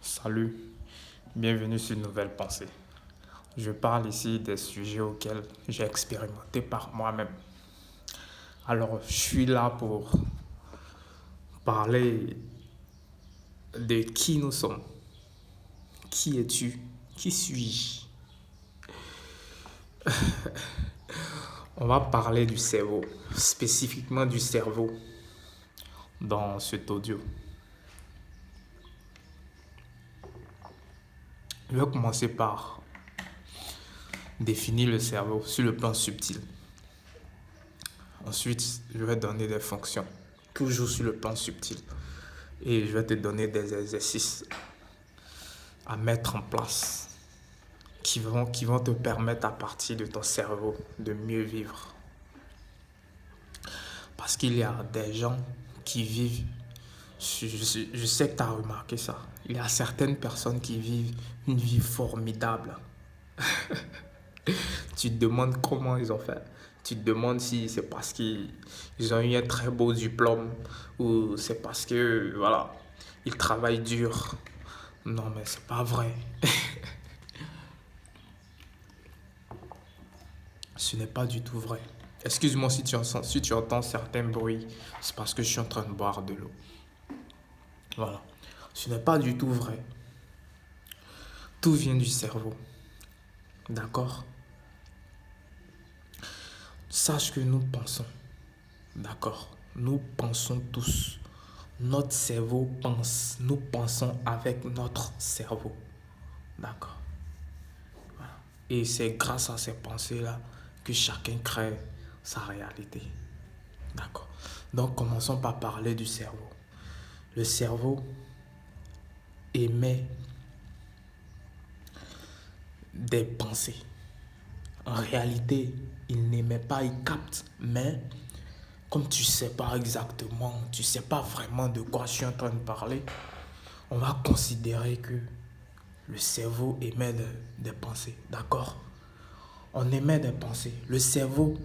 Salut, bienvenue sur une nouvelle pensée. Je parle ici des sujets auxquels j'ai expérimenté par moi-même. Alors, je suis là pour parler de qui nous sommes. Qui es-tu? Qui suis-je? On va parler du cerveau, spécifiquement du cerveau dans cet audio. Je vais commencer par définir le cerveau sur le plan subtil. Ensuite, je vais donner des fonctions, toujours sur le plan subtil. Et je vais te donner des exercices à mettre en place qui vont te permettre à partir de ton cerveau de mieux vivre. Parce qu'il y a des gens qui vivent, je sais que tu as remarqué ça, il y a certaines personnes qui vivent une vie formidable. Tu te demandes comment ils ont fait. Tu te demandes si c'est parce qu'ils ont eu un très beau diplôme ou c'est parce que, voilà, ils travaillent dur. Non, mais c'est pas vrai. Ce n'est pas du tout vrai. Excuse-moi si tu entends certains bruits, c'est parce que je suis en train de boire de l'eau. Voilà. Ce n'est pas du tout vrai. Tout vient du cerveau. D'accord? Sache que nous pensons. D'accord? Nous pensons tous. Notre cerveau pense. Nous pensons avec notre cerveau. D'accord? Voilà. Et c'est grâce à ces pensées-là que chacun crée sa réalité. D'accord? Donc commençons par parler du cerveau. Le cerveau émet des pensées. En réalité, il n'émet pas, il capte. Mais comme tu ne sais pas exactement, tu ne sais pas vraiment de quoi je suis en train de parler, on va considérer que le cerveau émet des pensées. D'accord? On émet des pensées. Le cerveau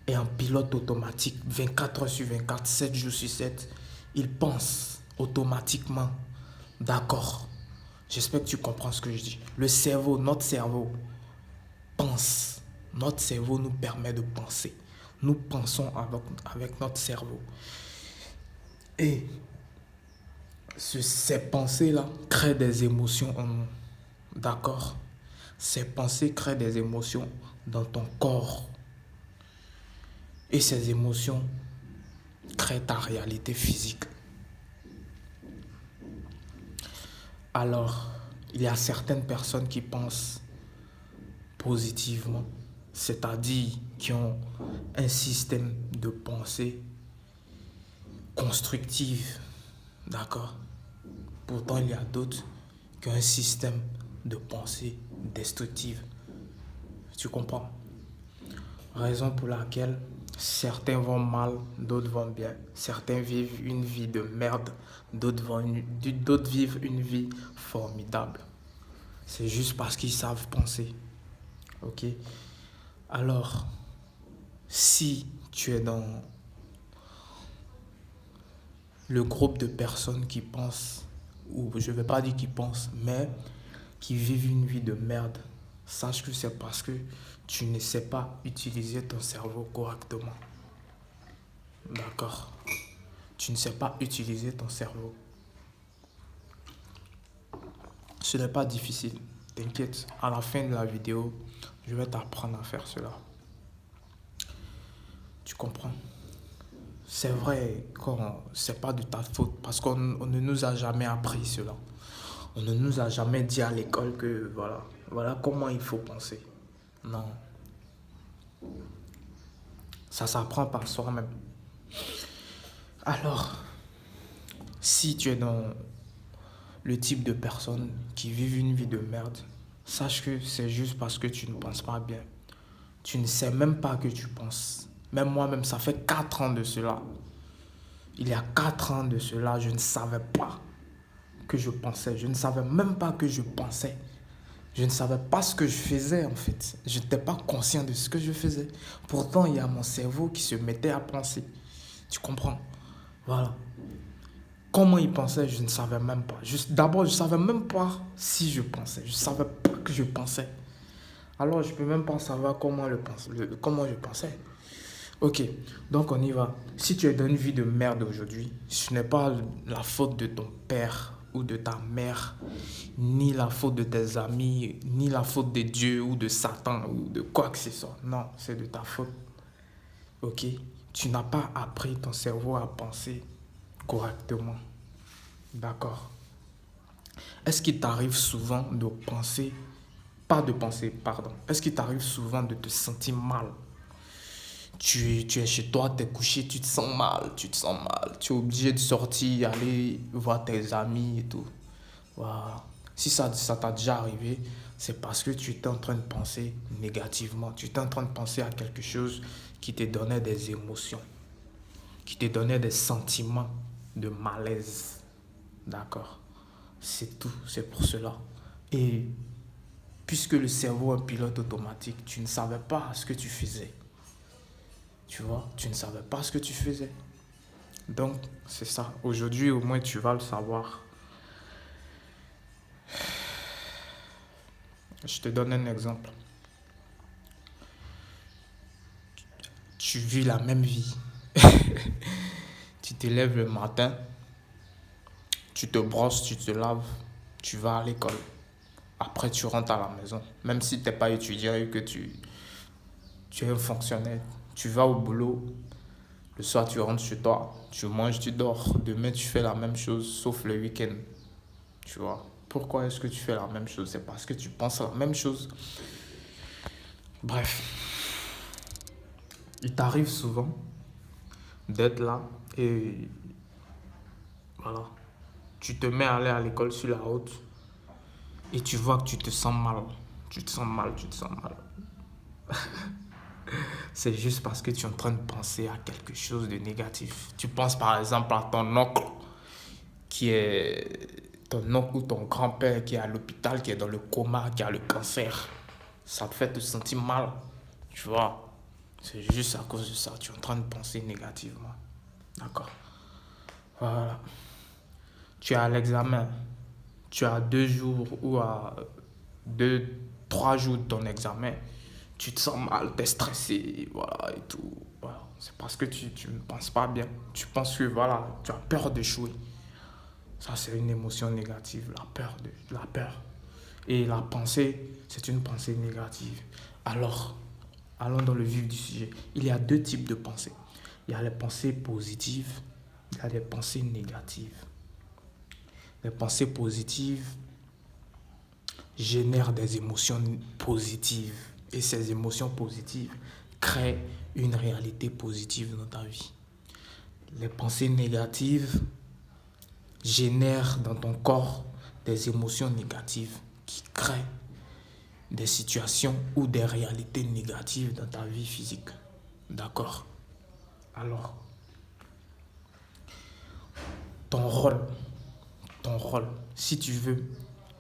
est en pilote automatique 24 heures sur 24, 7 jours sur 7. Il pense automatiquement. D'accord? J'espère que tu comprends ce que je dis. Le cerveau, notre cerveau, pense. Notre cerveau nous permet de penser. Nous pensons avec notre cerveau. Et ces pensées-là créent des émotions en nous. D'accord? Ces pensées créent des émotions dans ton corps. Et ces émotions créent ta réalité physique. Alors, il y a certaines personnes qui pensent positivement, c'est-à-dire qui ont un système de pensée constructive. D'accord? Pourtant, il y a d'autres qui ont un système de pensée destructive. Tu comprends? Raison pour laquelle certains vont mal, d'autres vont bien. Certains vivent une vie de merde, d'autres vivent une vie formidable. C'est juste parce qu'ils savent penser. Ok? Alors, si tu es dans le groupe de personnes qui pensent, ou je ne vais pas dire qui pensent, mais qui vivent une vie de merde, sache que c'est parce que tu ne sais pas utiliser ton cerveau correctement. D'accord? Tu ne sais pas utiliser ton cerveau. Ce n'est pas difficile. T'inquiète, à la fin de la vidéo, je vais t'apprendre à faire cela. Tu comprends? C'est vrai que c'est pas de ta faute parce qu'on ne nous a jamais appris cela. On ne nous a jamais dit à l'école que voilà comment il faut penser. Non. Ça s'apprend par soi-même. Alors, si tu es dans le type de personnes qui vivent une vie de merde, sache que c'est juste parce que tu ne penses pas bien. Tu ne sais même pas que tu penses. Même moi-même, ça fait 4 ans de cela. Il y a 4 ans de cela, je ne savais pas que je pensais. Je ne savais même pas que je pensais. Je ne savais pas ce que je faisais en fait. Je n'étais pas conscient de ce que je faisais. Pourtant, il y a mon cerveau qui se mettait à penser. Tu comprends? Voilà. Comment il pensait, je ne savais même pas. D'abord, je ne savais même pas si je pensais. Je ne savais pas que je pensais. Alors, je ne peux même pas savoir comment je pensais. Ok, donc on y va. Si tu es dans une vie de merde aujourd'hui, ce n'est pas la faute de ton père ou de ta mère, ni la faute de tes amis, ni la faute de Dieu ou de Satan ou de quoi que ce soit. Non, c'est de ta faute. Ok, tu n'as pas appris ton cerveau à penser correctement. D'accord. Est-ce qu'il t'arrive souvent de penser, pas de penser, pardon. Est-ce qu'il t'arrive souvent de te sentir mal? Tu es chez toi, tu es couché, tu te sens mal, tu te sens mal. Tu es obligé de sortir, aller voir tes amis et tout. Voilà. Si ça t'a déjà arrivé, c'est parce que tu étais en train de penser négativement. Tu étais en train de penser à quelque chose qui te donnait des émotions, qui te donnait des sentiments de malaise. D'accord? C'est tout, c'est pour cela. Et puisque le cerveau est un pilote automatique, tu ne savais pas ce que tu faisais. Tu vois, tu ne savais pas ce que tu faisais. Donc, c'est ça. Aujourd'hui, au moins, tu vas le savoir. Je te donne un exemple. Tu vis la même vie. Tu te lèves le matin, tu te brosses, tu te laves, tu vas à l'école. Après, tu rentres à la maison. Même si tu n'es pas étudiant et que tu es un fonctionnaire, tu vas au boulot. Le soir, tu rentres chez toi, tu manges, tu dors. Demain, tu fais la même chose, sauf le week-end. Tu vois. Pourquoi est-ce que tu fais la même chose? C'est parce que tu penses à la même chose. Bref, il t'arrive souvent d'être là et voilà. Tu te mets à aller à l'école sur la route et tu vois que tu te sens mal. Tu te sens mal, tu te sens mal. C'est juste parce que tu es en train de penser à quelque chose de négatif. Tu penses par exemple à ton oncle qui est ton oncle ou ton grand-père qui est à l'hôpital, qui est dans le coma, qui a le cancer. Ça te fait te sentir mal, tu vois. C'est juste à cause de ça, tu es en train de penser négativement. D'accord. Voilà. Tu es à l'examen. Tu as 2 jours ou à 3 jours de ton examen. Tu te sens mal, tu es stressé, voilà, et tout. Voilà. C'est parce que tu ne penses pas bien. Tu penses que, voilà, tu as peur d'échouer. Ça, c'est une émotion négative, la peur. Et la pensée, c'est une pensée négative. Alors, allons dans le vif du sujet. Il y a deux types de pensées. Il y a les pensées positives, il y a les pensées négatives. Les pensées positives génèrent des émotions positives. Et ces émotions positives créent une réalité positive dans ta vie. Les pensées négatives génèrent dans ton corps des émotions négatives qui créent des situations ou des réalités négatives dans ta vie physique. D'accord? Alors, ton rôle, si tu veux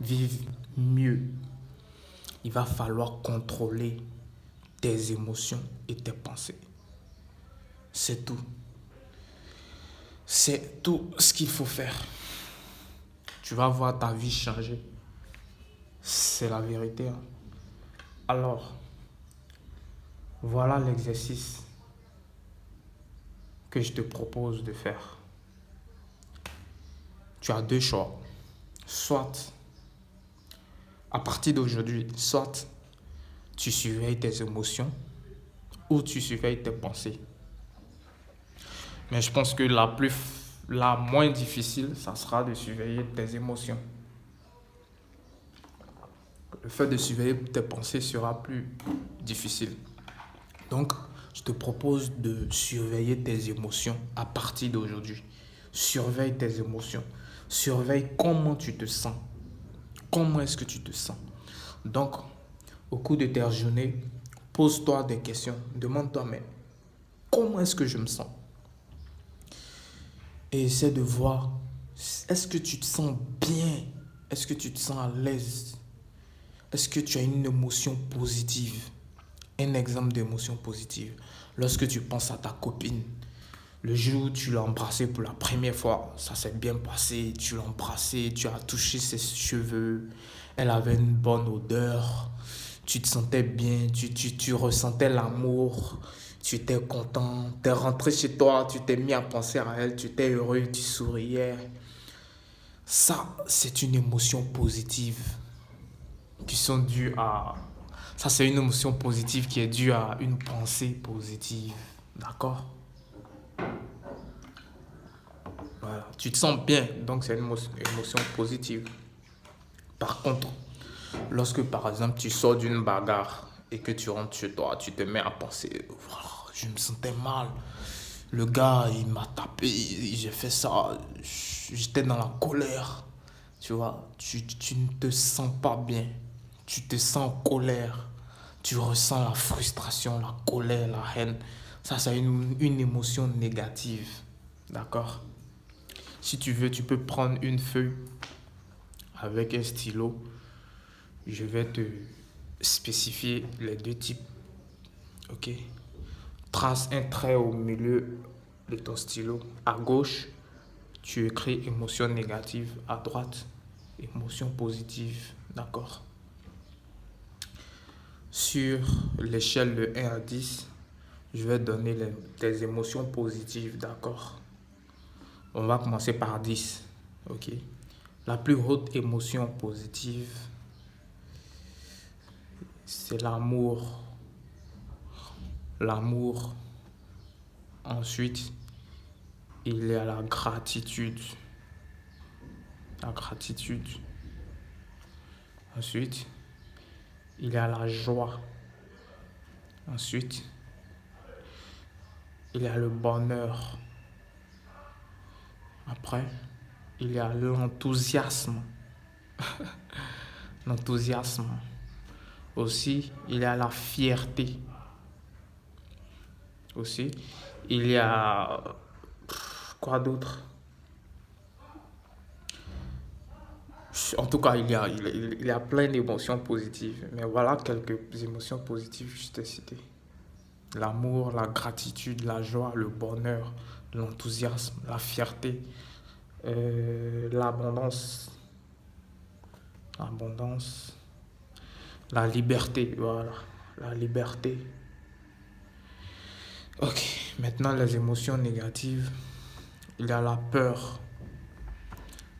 vivre mieux, il va falloir contrôler tes émotions et tes pensées. C'est tout. C'est tout ce qu'il faut faire. Tu vas voir ta vie changer. C'est la vérité. Alors, voilà l'exercice que je te propose de faire. Tu as deux choix. Soit, à partir d'aujourd'hui, soit tu surveilles tes émotions ou tu surveilles tes pensées. Mais je pense que la moins difficile, ça sera de surveiller tes émotions. Le fait de surveiller tes pensées sera plus difficile. Donc, je te propose de surveiller tes émotions à partir d'aujourd'hui. Surveille tes émotions. Surveille comment tu te sens. Comment est-ce que tu te sens? Donc, au cours de tes journées, pose-toi des questions. Demande-toi, mais comment est-ce que je me sens? Et essaie de voir, est-ce que tu te sens bien? Est-ce que tu te sens à l'aise? Est-ce que tu as une émotion positive? Un exemple d'émotion positive. Lorsque tu penses à ta copine, Le jour où tu l'as embrassé pour la première fois, ça s'est bien passé. Tu l'as embrassé, tu as touché ses cheveux. Elle avait une bonne odeur. Tu te sentais bien, tu ressentais l'amour. Tu étais content. Tu es rentré chez toi, tu t'es mis à penser à elle. Tu étais heureux, tu souriais. Ça, c'est une émotion positive qui sont dues à... Ça, c'est une émotion positive qui est due à une pensée positive. D'accord? Voilà. Tu te sens bien, donc c'est une émotion positive. Par contre, lorsque par exemple tu sors d'une bagarre et que tu rentres chez toi, tu te mets à penser, voilà, je me sentais mal. Le gars, il m'a tapé, j'ai fait ça, j'étais dans la colère. Tu vois, tu ne te sens pas bien. Tu te sens en colère. Tu ressens la frustration, la colère, la haine. Ça, c'est une émotion négative. D'accord? Si tu veux, tu peux prendre une feuille avec un stylo. Je vais te spécifier les deux types. Ok? Trace un trait au milieu de ton stylo. À gauche, tu écris émotion négative. À droite, émotion positive. D'accord? Sur l'échelle de 1 à 10, je vais donner tes émotions positives. D'accord? On va commencer par 10. Ok? La plus haute émotion positive, c'est l'amour. L'amour. Ensuite, il y a la gratitude. La gratitude. Ensuite, il y a la joie. Ensuite, il y a le bonheur. Après, il y a l'enthousiasme. L'enthousiasme. Aussi, il y a la fierté. Aussi, il y a... Quoi d'autre? En tout cas, il y a plein d'émotions positives. Mais voilà quelques émotions positives que je t'ai citées. L'amour, la gratitude, la joie, le bonheur, l'enthousiasme, la fierté, l'abondance, l'abondance, la liberté, voilà, la liberté. Ok, maintenant les émotions négatives. Il y a la peur,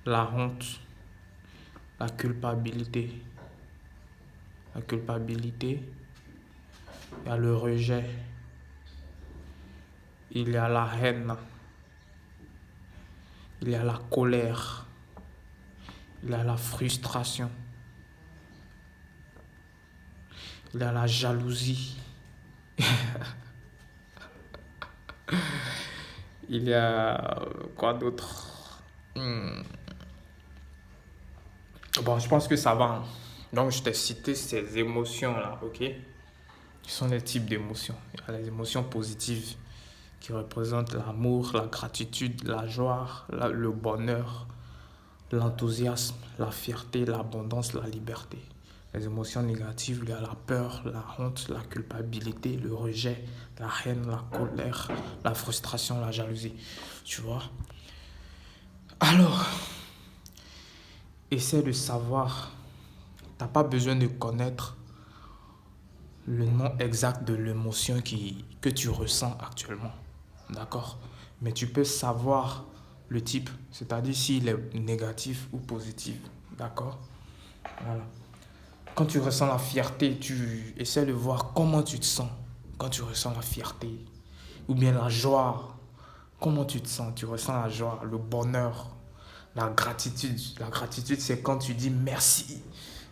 la honte, la culpabilité. La culpabilité, il y a le rejet, il y a la haine, il y a la colère, il y a la frustration, il y a la jalousie, il y a quoi d'autre? Bon, je pense que ça va, hein. Donc, je t'ai cité ces émotions-là, ok? Ce sont les types d'émotions. Il y a les émotions positives qui représentent l'amour, la gratitude, la joie, le bonheur, l'enthousiasme, la fierté, l'abondance, la liberté. Les émotions négatives, il y a la peur, la honte, la culpabilité, le rejet, la haine, la colère, la frustration, la jalousie. Tu vois? Alors, essaie de savoir. T'as pas besoin de connaître le nom exact de l'émotion que tu ressens actuellement. D'accord? Mais tu peux savoir le type, c'est-à-dire s'il est négatif ou positif. D'accord? Voilà. Quand tu ressens la fierté, tu essaies de voir comment tu te sens quand tu ressens la fierté. Ou bien la joie. Comment tu te sens? Tu ressens la joie, le bonheur, la gratitude. La gratitude, c'est quand tu dis merci.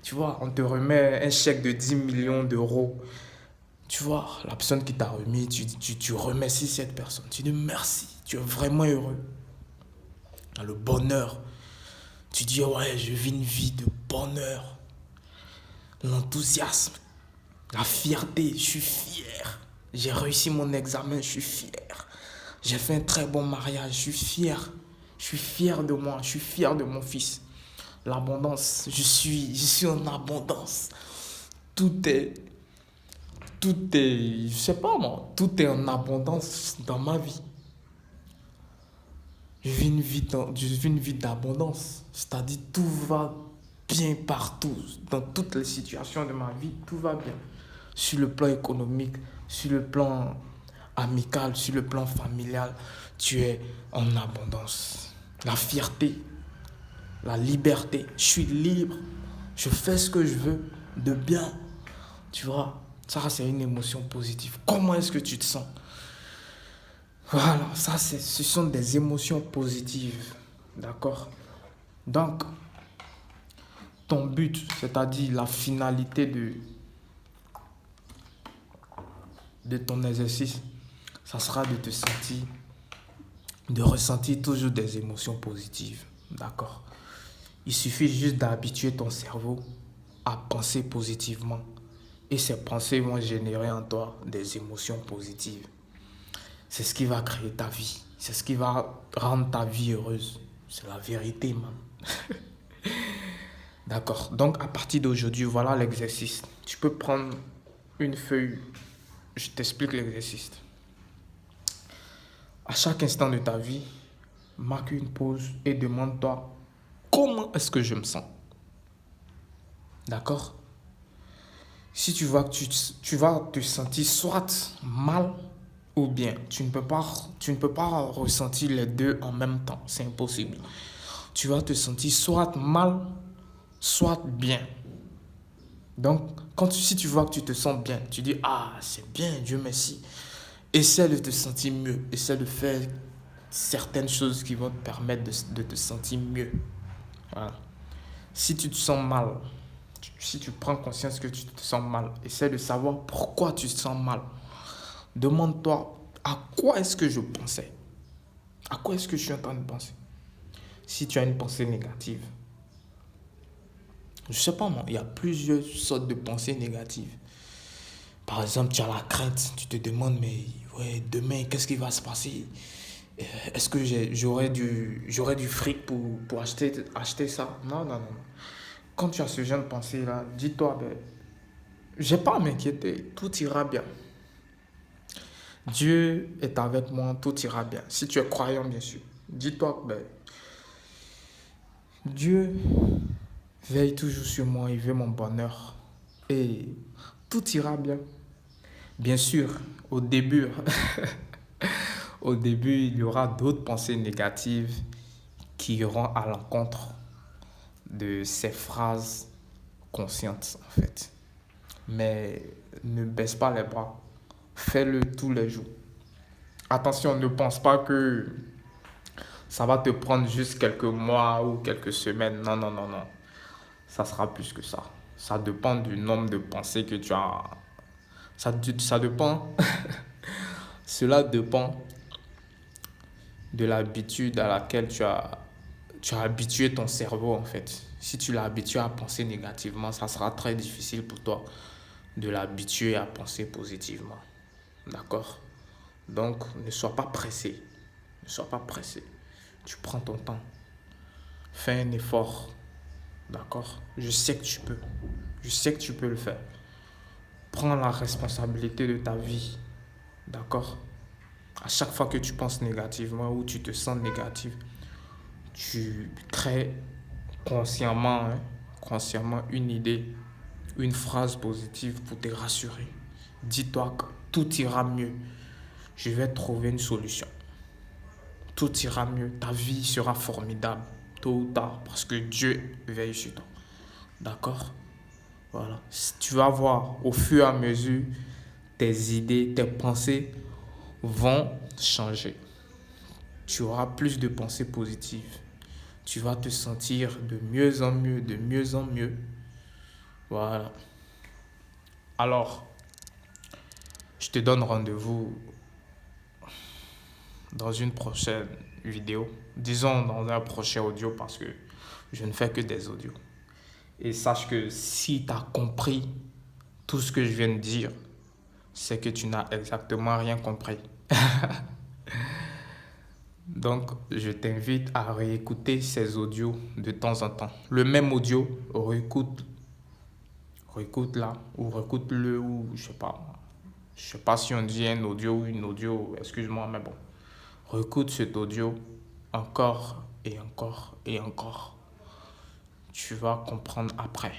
Tu vois, on te remet un chèque de 10 millions d'euros. Tu vois, la personne qui t'a remis, tu remercies cette personne. Tu dis merci. Tu es vraiment heureux. Le bonheur. Tu dis, ouais, je vis une vie de bonheur. L'enthousiasme. La fierté. Je suis fier. J'ai réussi mon examen. Je suis fier. J'ai fait un très bon mariage. Je suis fier. Je suis fier de moi. Je suis fier de mon fils. L'abondance. Je suis en abondance. Tout est, je sais pas moi, tout est en abondance dans ma vie. Je vis une vie d'abondance. C'est-à-dire tout va bien partout. Dans toutes les situations de ma vie, tout va bien. Sur le plan économique, sur le plan amical, sur le plan familial, tu es en abondance. La fierté, la liberté. Je suis libre. Je fais ce que je veux de bien. Tu vois, ça c'est une émotion positive. Comment est-ce que tu te sens? Voilà, ce sont des émotions positives. D'accord? Donc, ton but, c'est-à-dire la finalité de ton exercice, ça sera de ressentir toujours des émotions positives. D'accord? Il suffit juste d'habituer ton cerveau à penser positivement. Et ces pensées vont générer en toi des émotions positives. C'est ce qui va créer ta vie. C'est ce qui va rendre ta vie heureuse. C'est la vérité, man. D'accord. Donc, à partir d'aujourd'hui, voilà l'exercice. Tu peux prendre une feuille. Je t'explique l'exercice. À chaque instant de ta vie, marque une pause et demande-toi comment est-ce que je me sens. D'accord? Si tu vois que tu vas te sentir soit mal ou bien, tu ne peux pas ressentir les deux en même temps. C'est impossible. Tu vas te sentir soit mal, soit bien. Donc, si tu vois que tu te sens bien, tu dis, ah, c'est bien, Dieu merci. Essaie de te sentir mieux. Essaie de faire certaines choses qui vont te permettre de te sentir mieux. Voilà. Si tu te sens mal, si tu prends conscience que tu te sens mal, essaie de savoir pourquoi tu te sens mal. Demande-toi, à quoi est-ce que je pensais? À quoi est-ce que je suis en train de penser? Si tu as une pensée négative, je ne sais pas moi, il y a plusieurs sortes de pensées négatives. Par exemple, tu as la crainte, tu te demandes, mais ouais, demain, qu'est-ce qui va se passer? Est-ce que j'aurai du fric pour acheter ça? Non, non, non. Quand tu as ce genre de pensée-là, dis-toi, ben, j'ai pas à m'inquiéter, tout ira bien. Dieu est avec moi, tout ira bien. Si tu es croyant, bien sûr. Dis-toi, ben, Dieu veille toujours sur moi, il veut mon bonheur. Et tout ira bien. Bien sûr, au début, au début, il y aura d'autres pensées négatives qui iront à l'encontre de ces phrases conscientes, en fait. Mais ne baisse pas les bras. Fais-le tous les jours. Attention, ne pense pas que ça va te prendre juste quelques mois ou quelques semaines. Non, non, non, non. Ça sera plus que ça. Ça dépend du nombre de pensées que tu as. Ça dépend. Cela dépend de l'habitude à laquelle tu as habitué ton cerveau, en fait. Si tu l'as habitué à penser négativement, ça sera très difficile pour toi de l'habituer à penser positivement. D'accord? Donc, ne sois pas pressé. Ne sois pas pressé. Tu prends ton temps. Fais un effort. D'accord? Je sais que tu peux. Je sais que tu peux le faire. Prends la responsabilité de ta vie. D'accord? À chaque fois que tu penses négativement ou tu te sens négatif, tu crées consciemment une idée, une phrase positive pour te rassurer. Dis-toi que tout ira mieux. Je vais trouver une solution. Tout ira mieux. Ta vie sera formidable, tôt ou tard, parce que Dieu veille sur toi. D'accord? Voilà. Tu vas voir au fur et à mesure, tes idées, tes pensées vont changer. Tu auras plus de pensées positives. Tu vas te sentir de mieux en mieux, de mieux en mieux. Voilà. Alors, je te donne rendez-vous dans une prochaine vidéo. Disons dans un prochain audio parce que je ne fais que des audios. Et sache que si tu as compris tout ce que je viens de dire, c'est que tu n'as exactement rien compris. Donc, je t'invite à réécouter ces audios de temps en temps. Le même audio, réécoute là, ou réécoute-le, ou je sais pas. Je sais pas si on dit un audio ou une audio, excuse-moi, mais bon. Réécoute cet audio encore et encore et encore. Tu vas comprendre après.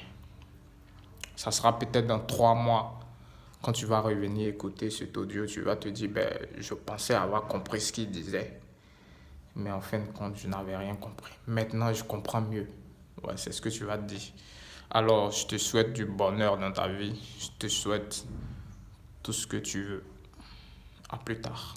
Ça sera peut-être dans 3 mois. Quand tu vas revenir écouter cet audio, tu vas te dire, ben, je pensais avoir compris ce qu'il disait. Mais en fin de compte, je n'avais rien compris. Maintenant, je comprends mieux. Ouais, c'est ce que tu vas te dire. Alors, je te souhaite du bonheur dans ta vie. Je te souhaite tout ce que tu veux. À plus tard.